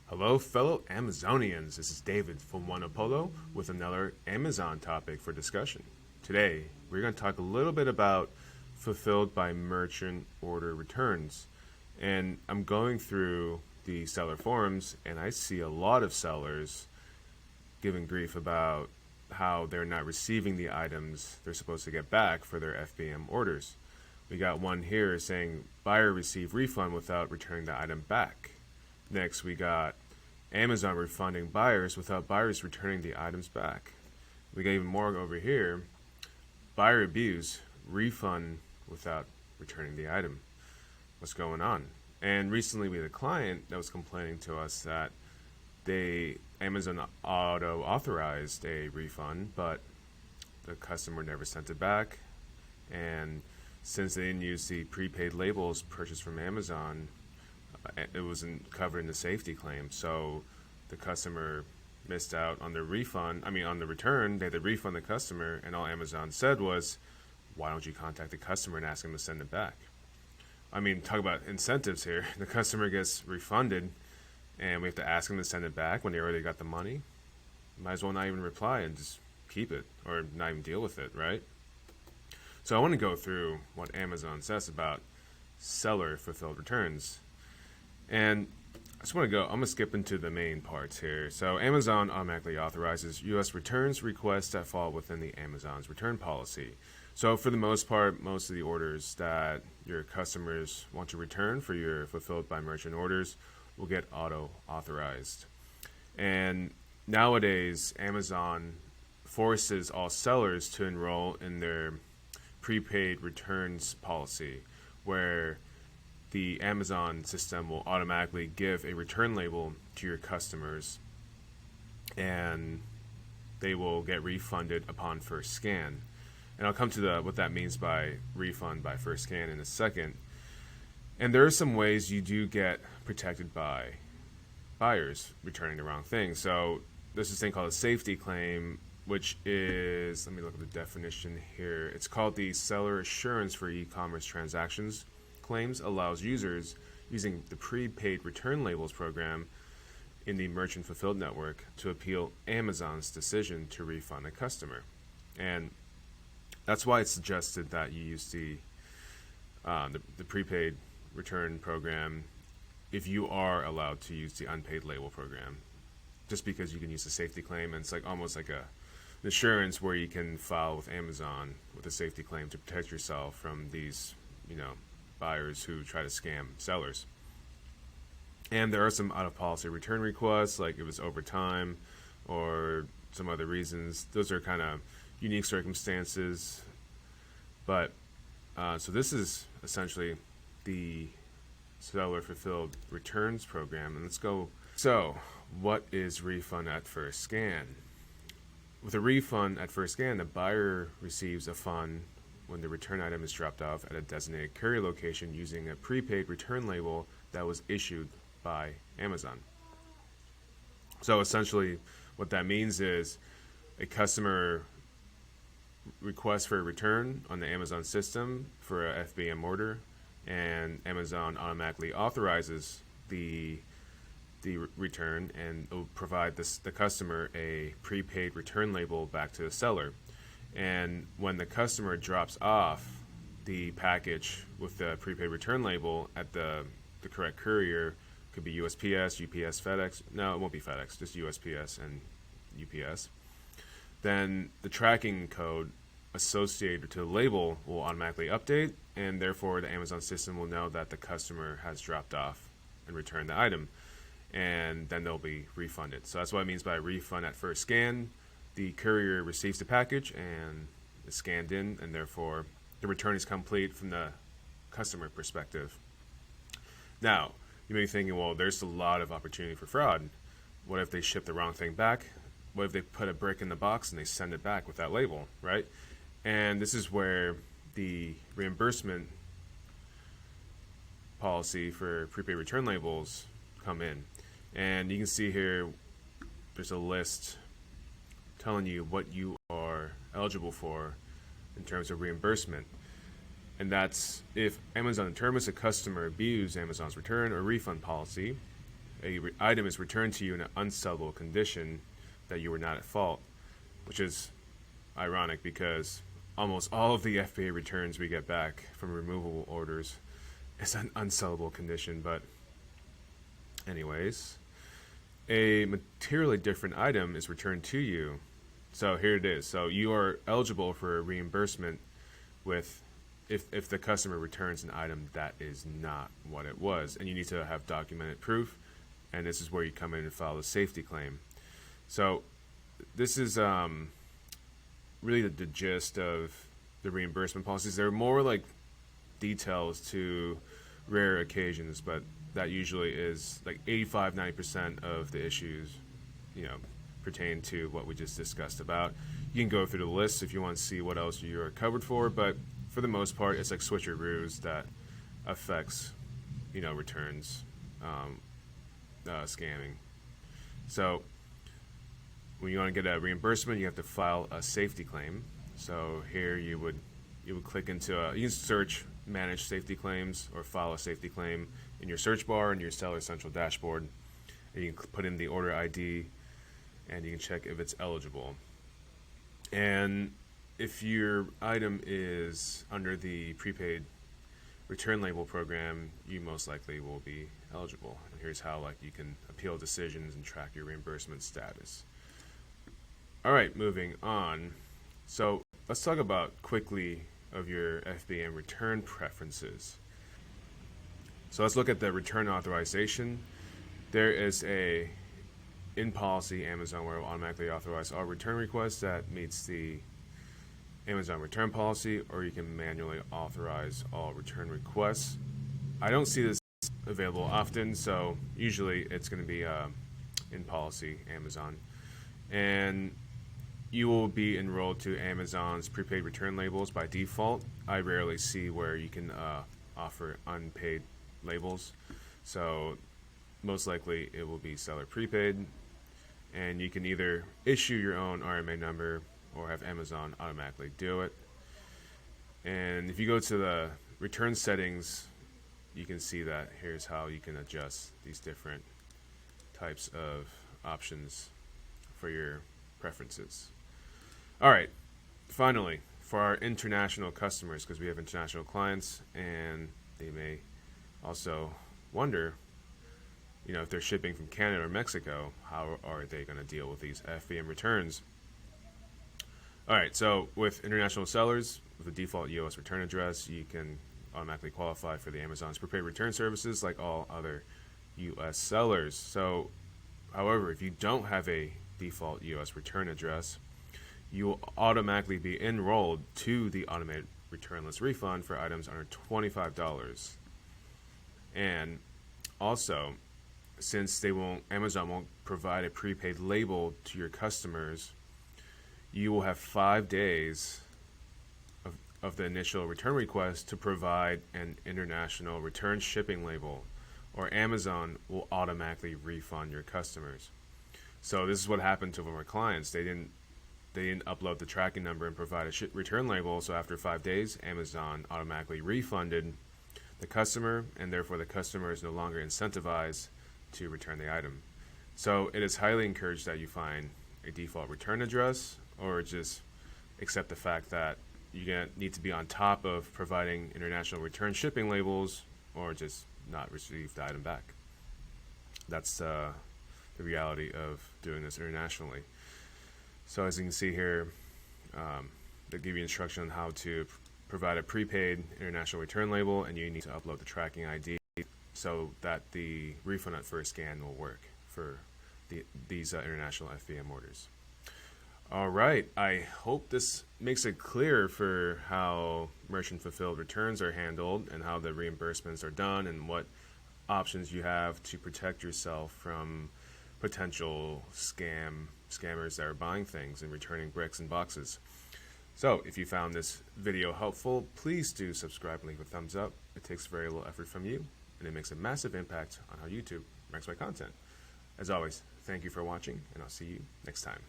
Hello, fellow Amazonians. This is David from One Apollo with another Amazon topic for discussion. Today, we're going to talk a little bit about fulfilled by merchant order returns. And I'm going through the seller forums, and I see a lot of sellers giving grief about how they're not receiving the items they're supposed to get back for their FBM orders. We got one here saying buyer received refund without returning the item back. Next, we got Amazon refunding buyers without buyers returning the items back. We got even more over here. Buyer abuse, refund without returning the item. What's going on? And recently we had a client that was complaining to us that Amazon auto authorized a refund, but the customer never sent it back. And since they didn't use the prepaid labels purchased from Amazon, it wasn't covered in the safety claim, so the customer missed out on the refund. On the return. They had to refund the customer, and all Amazon said was, why don't you contact the customer and ask them to send it back? Talk about incentives here. The customer gets refunded, and we have to ask them to send it back when they already got the money. Might as well not even reply and just keep it, or not even deal with it, right? So I want to go through what Amazon says about seller fulfilled returns. And I just want to I'm going to skip into the main parts here. So Amazon automatically authorizes U.S. returns requests that fall within the Amazon's return policy. So for the most part, most of the orders that your customers want to return for your fulfilled by merchant orders will get auto authorized. And nowadays, Amazon forces all sellers to enroll in their prepaid returns policy, where the Amazon system will automatically give a return label to your customers, and they will get refunded upon first scan. And I'll come to what that means by refund by first scan in a second. And there are some ways you do get protected by buyers returning the wrong thing. So there's this thing called a safety claim, which is, let me look at the definition here. It's called the seller assurance for e-commerce transactions. Claims allows users using the prepaid return labels program in the merchant fulfilled network to appeal Amazon's decision to refund a customer. And that's why it's suggested that you use the prepaid return program if you are allowed to use the unpaid label program, just because you can use the safety claim, and it's almost like an insurance where you can file with Amazon with a safety claim to protect yourself from these buyers who try to scam sellers. And there are some out of policy return requests, like it was over time or some other reasons. Those are kind of unique circumstances. But so this is essentially the seller fulfilled returns program. And let's go. So what is refund at first scan? With a refund at first scan, the buyer receives a fund when the return item is dropped off at a designated courier location using a prepaid return label that was issued by Amazon. So essentially what that means is a customer requests for a return on the Amazon system for a FBM order, and Amazon automatically authorizes the return and will provide the customer a prepaid return label back to the seller. And when the customer drops off the package with the prepaid return label at the correct courier, could be USPS, UPS, FedEx. No, it won't be FedEx, just USPS and UPS. Then the tracking code associated to the label will automatically update, and therefore the Amazon system will know that the customer has dropped off and returned the item, and then they'll be refunded. So that's what it means by refund at first scan. The courier receives the package and is scanned in, and therefore the return is complete from the customer perspective. Now, you may be thinking, well, there's a lot of opportunity for fraud. What if they ship the wrong thing back? What if they put a brick in the box and they send it back with that label, right? And this is where the reimbursement policy for prepaid return labels come in. And you can see here, there's a list telling you what you are eligible for in terms of reimbursement. And that's if Amazon determines a customer abused Amazon's return or refund policy, item is returned to you in an unsellable condition that you were not at fault, which is ironic because almost all of the FBA returns we get back from removable orders is an unsellable condition. But anyways, a materially different item is returned to you. So here it is. So you are eligible for a reimbursement with if the customer returns an item that is not what it was, and you need to have documented proof, and this is where you come in and file a safety claim. So this is really the gist of the reimbursement policies. They're more like details to rare occasions, but that usually is like 85-90% of the issues, pertain to what we just discussed about. You can go through the list if you want to see what else you are covered for, but for the most part, it's like switcheroos that affects, returns, scamming. So when you want to get a reimbursement, you have to file a safety claim. So here you would click into you can search manage safety claims or file a safety claim in your search bar in your Seller Central dashboard, and you can put in the order ID and you can check if it's eligible. And if your item is under the prepaid return label program, you most likely will be eligible. And here's how you can appeal decisions and track your reimbursement status. All right, moving on. So let's talk about quickly of your FBM return preferences. So let's look at the return authorization. There is a in policy Amazon where it will automatically authorize all return requests that meets the Amazon return policy, or you can manually authorize all return requests. I don't see this available often, so usually it's going to be in policy Amazon. And you will be enrolled to Amazon's prepaid return labels by default. I rarely see where you can offer unpaid labels, so most likely it will be seller prepaid, and you can either issue your own RMA number or have Amazon automatically do it. And if you go to the return settings, you can see that here's how you can adjust these different types of options for your preferences. All right, finally, for our international customers, because we have international clients and they may also wonder, if they're shipping from Canada or Mexico, how are they going to deal with these FBM returns? All right, so with international sellers, with a default US return address, you can automatically qualify for the Amazon's prepaid return services like all other US sellers. So, however, if you don't have a default US return address, you will automatically be enrolled to the automated returnless refund for items under $25. And also, since Amazon won't provide a prepaid label to your customers, you will have 5 days of the initial return request to provide an international return shipping label, or Amazon will automatically refund your customers. So this is what happened to one of our clients. They didn't upload the tracking number and provide a return label, so after 5 days, Amazon automatically refunded the customer, and therefore the customer is no longer incentivized to return the item. So it is highly encouraged that you find a default return address, or just accept the fact that you need to be on top of providing international return shipping labels, or just not receive the item back. That's the reality of doing this internationally. So as you can see here, they give you instruction on how to provide a prepaid international return label, and you need to upload the tracking ID so that the refund at first scan will work for these international FBM orders. All right, I hope this makes it clear for how merchant fulfilled returns are handled and how the reimbursements are done and what options you have to protect yourself from potential scammers that are buying things and returning bricks and boxes. So if you found this video helpful, please do subscribe and leave a thumbs up. It takes very little effort from you, and it makes a massive impact on how YouTube ranks my content. As always, thank you for watching, and I'll see you next time.